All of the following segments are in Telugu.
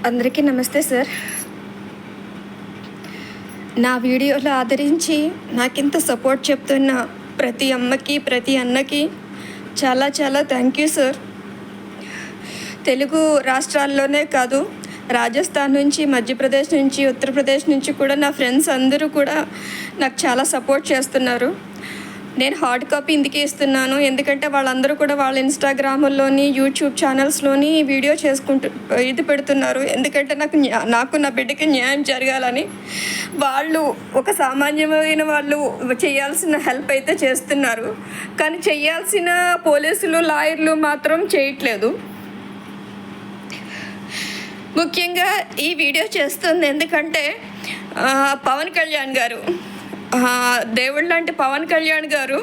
అందరికీ నమస్తే సార్. నా వీడియోలు ఆదరించి నాకింత సపోర్ట్ చెప్తున్న ప్రతి అమ్మకి, ప్రతి అన్నకి చాలా చాలా థ్యాంక్ యూ సార్. తెలుగు రాష్ట్రాల్లోనే కాదు, రాజస్థాన్ నుంచి, మధ్యప్రదేశ్ నుంచి, ఉత్తరప్రదేశ్ నుంచి కూడా నా ఫ్రెండ్స్ అందరూ కూడా నాకు చాలా సపోర్ట్ చేస్తున్నారు. నేను హార్డ్ కాపీ ఇందుకే ఇస్తున్నాను, ఎందుకంటే వాళ్ళందరూ కూడా వాళ్ళ ఇన్స్టాగ్రాముల్లోని, యూట్యూబ్ ఛానల్స్లోని వీడియో చేసుకుంటూ పెడుతున్నారు. ఎందుకంటే నాకు నా బిడ్డకి న్యాయం జరగాలని వాళ్ళు ఒక సామాన్యమైన వాళ్ళు చేయాల్సిన హెల్ప్ అయితే చేస్తున్నారు. కానీ చేయాల్సిన పోలీసులు, లాయర్లు మాత్రం చేయట్లేదు. ముఖ్యంగా ఈ వీడియో చేస్తుంది ఎందుకంటే పవన్ కళ్యాణ్ గారు, దేవుడు లాంటి పవన్ కళ్యాణ్ గారు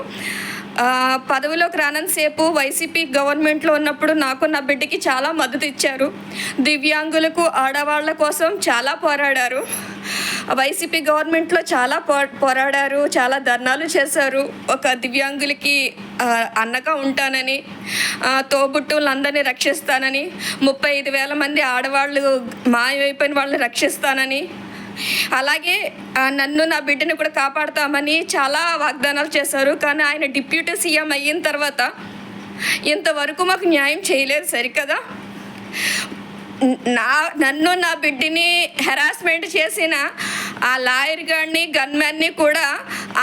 పదవిలోకి రానంతసేపు వైసీపీ గవర్నమెంట్లో ఉన్నప్పుడు నాకు, నా బిడ్డకి చాలా మద్దతు ఇచ్చారు. దివ్యాంగులకు, ఆడవాళ్ళ కోసం చాలా పోరాడారు. వైసీపీ గవర్నమెంట్లో చాలా పోరాడారు, చాలా ధర్నాలు చేశారు. ఒక దివ్యాంగులకి అన్నగా ఉంటానని, తోబుట్టువులందరినీ రక్షిస్తానని, 35,000 మంది ఆడవాళ్ళు మాయమైపోయిన వాళ్ళని రక్షిస్తానని, అలాగే నన్ను, నా బిడ్డను కూడా కాపాడుతామని చాలా వాగ్దానాలు చేశారు. కానీ ఆయన డిప్యూటీ సీఎం అయిన తర్వాత ఇంతవరకు మాకు న్యాయం చేయలేదు. సరికదా, నన్ను, నా బిడ్డని హెరాస్మెంట్ చేసిన ఆ లాయర్ గారిని, గన్మ్యాన్ని కూడా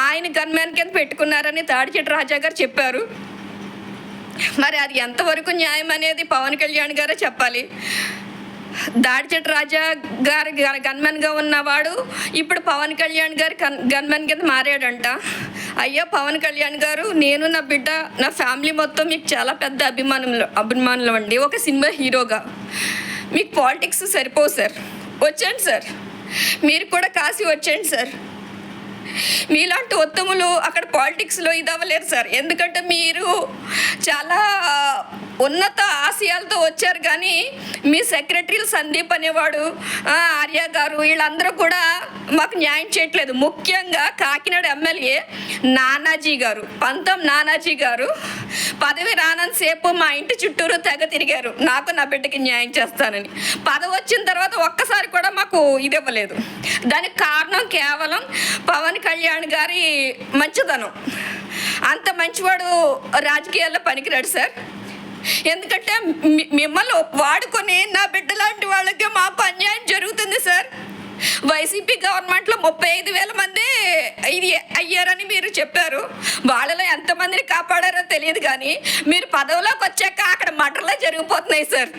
ఆయన గన్మ్యాన్ కింద పెట్టుకున్నారని తాడిచెట్టు రాజా గారు చెప్పారు. మరి అది ఎంతవరకు న్యాయం అనేది పవన్ కళ్యాణ్ గారే చెప్పాలి. తాడిచెట్టు రాజా గారి గన్మెన్గా ఉన్నవాడు ఇప్పుడు పవన్ కళ్యాణ్ గారి గన్మెన్ కింద మారాడంట. అయ్యా పవన్ కళ్యాణ్ గారు, నేను, నా బిడ్డ, నా ఫ్యామిలీ మొత్తం మీకు చాలా పెద్ద అభిమానులు అండి. ఒక సినిమా హీరోగా మీకు పాలిటిక్స్ సరిపోవు సార్. వచ్చేయండి సార్, మీరు కూడా కాశీ వచ్చేయండి సార్. మీలాంటి ఉత్తములు అక్కడ పాలిటిక్స్లో ఇది అవ్వలేరు సార్. ఎందుకంటే మీరు చాలా ఉన్నత ఆశయాలతో వచ్చారు. కానీ మీ సెక్రటరీలు సందీప్ అనేవాడు, ఆర్య గారు, వీళ్ళందరూ కూడా మాకు న్యాయం చేయట్లేదు. ముఖ్యంగా కాకినాడ ఎమ్మెల్యే నానాజీ గారు, పంతం నానాజీ గారు పదవి రానంతసేపు మా ఇంటి చుట్టూరు తెగ తిరిగారు, నాకు, నా బిడ్డకి న్యాయం చేస్తానని. పదవి వచ్చిన తర్వాత ఒక్కసారి కూడా మాకు ఇది ఇవ్వలేదు. దానికి కారణం కేవలం పవన్ కళ్యాణ్ గారి మంచితనం. అంత మంచివాడు రాజకీయాల్లో పనికిరాడు సార్. ఎందుకంటే మిమ్మల్ని వాడుకొని నా బిడ్డ లాంటి వాళ్ళకి మాకు అన్యాయం జరుగుతుంది సార్. వైసీపీ గవర్నమెంట్లో 35,000 మంది ఇది అయ్యారని మీరు చెప్పారు. వాళ్ళలో ఎంతమందిని కాపాడారో తెలియదు. కానీ మీరు పదవిలోకి వచ్చాక అక్కడ మటర్లే జరిగిపోతున్నాయి సార్.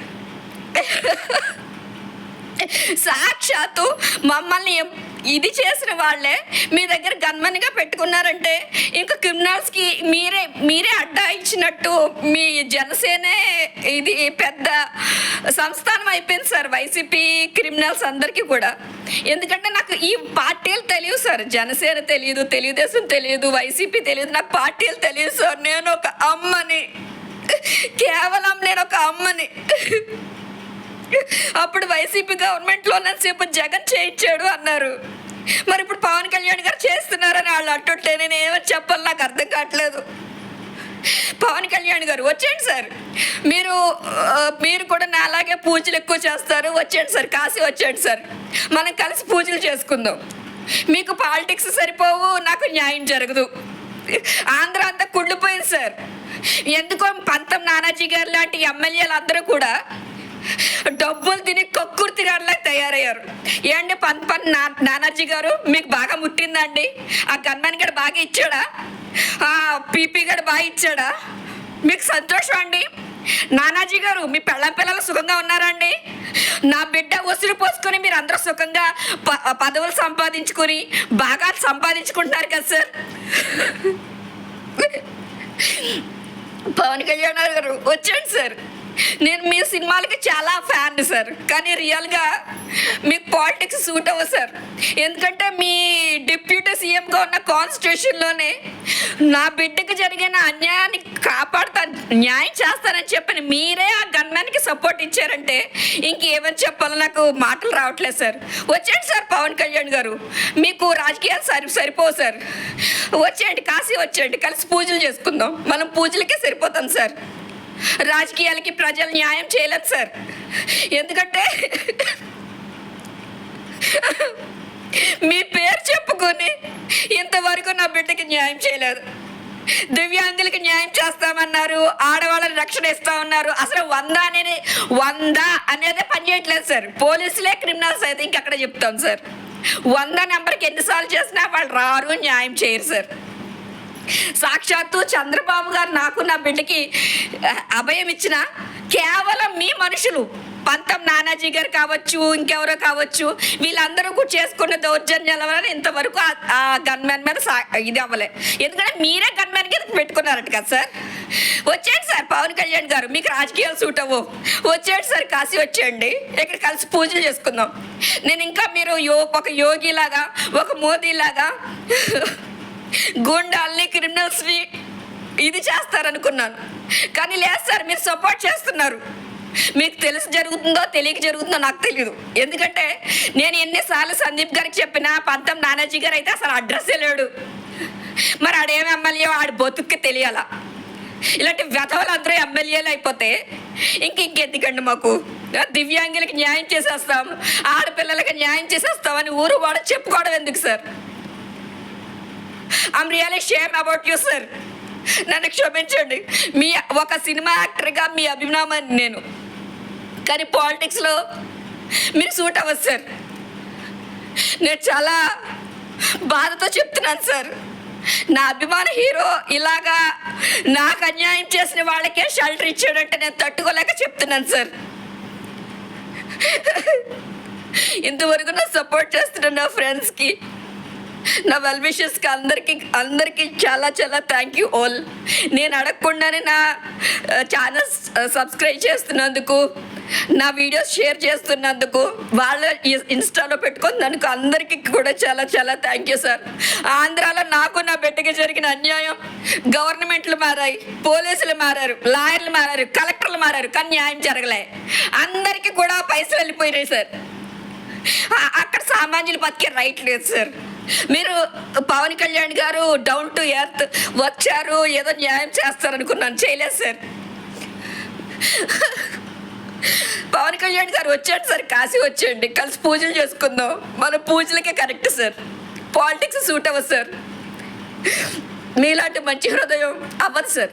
సాక్షాత్తు మమ్మల్ని ఇది చేసిన వాళ్ళే మీ దగ్గర గన్మన్గా పెట్టుకున్నారంటే ఇంకా క్రిమినల్స్కి మీరే అడ్డా ఇచ్చినట్టు మీ జనసేనే ఇది పెద్ద సంస్థానం అయిపోయింది సార్, వైసీపీ క్రిమినల్స్ అందరికీ కూడా. ఎందుకంటే నాకు ఈ పార్టీలు తెలియదు సార్. జనసేన తెలియదు, తెలుగుదేశం తెలియదు, వైసీపీ తెలియదు, నాకు పార్టీలు తెలియదు సార్. నేను ఒక అమ్మని, కేవలం నేను ఒక అమ్మని. అప్పుడు వైసీపీ గవర్నమెంట్లో ఉన్నసేపు జగన్ చేయించాడు అన్నారు. మరి ఇప్పుడు పవన్ కళ్యాణ్ గారు చేస్తున్నారని వాళ్ళు అంటుంటే నేను ఏమని చెప్పాలి, నాకు అర్థం కావట్లేదు. పవన్ కళ్యాణ్ గారు వచ్చేయండి సార్. మీరు కూడా నా అలాగే పూజలు ఎక్కువ చేస్తారు. వచ్చేయండి సార్, కాశీ వచ్చేయండి సార్, మనం కలిసి పూజలు చేసుకుందాం. మీకు పాలిటిక్స్ సరిపోవు, నాకు న్యాయం జరగదు. ఆంధ్ర అంతా కుళ్ళిపోయింది సార్. ఎందుకో పంతం నానాజీ గారు లాంటి ఎమ్మెల్యేలు అందరూ కూడా డబ్బులు తిని కక్కుర్తిగారులా తయారయ్యారు. ఏండి నానాజీ గారు, మీకు బాగా ముట్టిందా అండి? ఆ గన్మన్ గడు బాగా ఇచ్చాడా? పీపీ గడు బాగా ఇచ్చాడా? మీకు సంతోషం అండి? నానాజీ గారు, మీ పిల్లలు సుఖంగా ఉన్నారా అండి? నా బిడ్డ ఉసురు పోసుకొని మీరు అందరూ సుఖంగా పదవులు సంపాదించుకొని బాగా సంపాదించుకుంటున్నారు కదా సార్. పవన్ కళ్యాణ్ గారు వచ్చేయండి సార్. నేను మీ సినిమాలకి చాలా ఫ్యాన్ సార్. కానీ రియల్గా మీకు పాలిటిక్స్ సూట్ అవ్వదు సార్. ఎందుకంటే మీ డిప్యూటీ సీఎంగా ఉన్న కాన్స్టిట్యూషన్లోనే నా బిడ్డకు జరిగిన అన్యాయాన్ని న్యాయం చేస్తానని చెప్పని మీరే ఆ గన్మ్యాన్కి సపోర్ట్ ఇచ్చారంటే ఇంకేమని చెప్పాలో నాకు మాటలు రావట్లేదు సార్. వచ్చేయండి సార్ పవన్ కళ్యాణ్ గారు, మీకు రాజకీయాలు సరిపోవు సార్. వచ్చేయండి, కాశీ వచ్చేయండి, కలిసి పూజలు చేసుకుందాం. మనం పూజలకే సరిపోతాం సార్. రాజకీయాలకి ప్రజలు న్యాయం చేయలేదు సార్. ఎందుకంటే మీ పేరు చెప్పుకొని ఇంతవరకు నా బిడ్డకి న్యాయం చేయలేదు. దివ్యాంగులకి న్యాయం చేస్తామన్నారు, ఆడవాళ్ళని రక్షణ ఇస్తామన్నారు. అసలు 100 అనేది పనిచేయట్లేదు సార్. పోలీసులే క్రిమినల్స్ అయితే ఇంకెక్కడ చెప్తాం సార్. 100 నెంబర్కి ఎన్నిసార్లు చేసినా వాళ్ళు రారు, న్యాయం చేయరు సార్. సాక్షాత్తు చంద్రబాబు గారు నాకు నా బిడ్డకి అభయం ఇచ్చిన కేవలం మీ మనుషులు, పంతం నానాజీ గారు కావచ్చు, ఇంకెవరో కావచ్చు, వీళ్ళందరూ కూడా చేసుకున్న దౌర్జన్యాల వల్ల ఇంతవరకు ఆ గన్మ్యాన్ మీద ఇది అవ్వలే. ఎందుకంటే మీరే గన్మ్యాన్ కింద పెట్టుకున్నారట కదా సార్. వచ్చేయండి సార్ పవన్ కళ్యాణ్ గారు, మీకు రాజకీయాలు సూట్ అవ్వు, వచ్చేయండి సార్ కాశీ వచ్చేయండి, ఇక్కడ కలిసి పూజలు చేసుకుందాం. నేను ఇంకా మీరు ఒక యోగిలాగా, ఒక మోదీలాగా గుండాల్ని, క్రిమినల్స్ని ఇది చేస్తారనుకున్నాను. కానీ లేదు సార్, మీరు సపోర్ట్ చేస్తున్నారు. మీకు తెలిసి జరుగుతుందో తెలియక జరుగుతుందో నాకు తెలియదు. ఎందుకంటే నేను ఎన్నిసార్లు సందీప్ గారికి చెప్పినా పంతం నానాజీ గారు అయితే అసలు అడ్రస్సే లేడు. మరి ఆడేమి ఎమ్మెల్యే, ఆడి బతుక్కి తెలియాలా? ఇలాంటి వెధవలు అందరూ ఎమ్మెల్యేలు అయిపోతే ఇంకెందుకండి మాకు? దివ్యాంగులకి న్యాయం చేసేస్తాం, ఆడపిల్లలకి న్యాయం చేసేస్తామని ఊరు వాడు చెప్పుకోవడం ఎందుకు sir? I'm really shame about you sir. నన్ను క్షమించండి. మీ ఒక సినిమా యాక్టర్గా మీ అభిమానాన్ని నేను, కానీ పాలిటిక్స్లో మీరు సూట్ అవ్వదు సార్. నేను చాలా బాధతో చెప్తున్నాను సార్. నా అభిమాన హీరో ఇలాగా నాకు అన్యాయం చేసిన వాళ్ళకే షెల్టర్ ఇచ్చాడంటే నేను తట్టుకోలేక చెప్తున్నాను సార్. ఇంతవరకు నా సపోర్ట్ చేస్తున్న నా ఫ్రెండ్స్కి, నా వెల్ విషెస్కి అందరికీ చాలా చాలా థ్యాంక్ యూ ఆల్. నేను అడగకుండానే నా ఛానల్ సబ్స్క్రైబ్ చేస్తున్నందుకు, నా వీడియోస్ షేర్ చేస్తున్నందుకు, వాళ్ళ ఇన్స్టాలో పెట్టుకున్నందుకు అందరికీ కూడా చాలా చాలా థ్యాంక్ యూ సార్. ఆంధ్రాలో నాకు నా బిడ్డకి జరిగిన అన్యాయం, గవర్నమెంట్లు మారాయి, పోలీసులు మారారు, లాయర్లు మారారు, కలెక్టర్లు మారారు, కానీ న్యాయం జరగలే. అందరికీ కూడా పైసలు వెళ్ళిపోయినాయి సార్. అక్కడ సామాన్యులు బతికే రైట్ లేదు సార్. మీరు పవన్ కళ్యాణ్ గారు డౌన్ టు ఎర్త్ వచ్చారు, ఏదో న్యాయం చేస్తారనుకున్నాను, చేయలేదు సార్. పవన్ కళ్యాణ్ గారు వచ్చాడు సార్, కాశీ వచ్చేయండి, కలిసి పూజలు చేసుకుందాం. మన పూజలకే కరెక్ట్ సార్, పాలిటిక్స్ సూట్ అవ్వదు సార్. మీలాంటి మంచి హృదయం అవ్వదు సార్.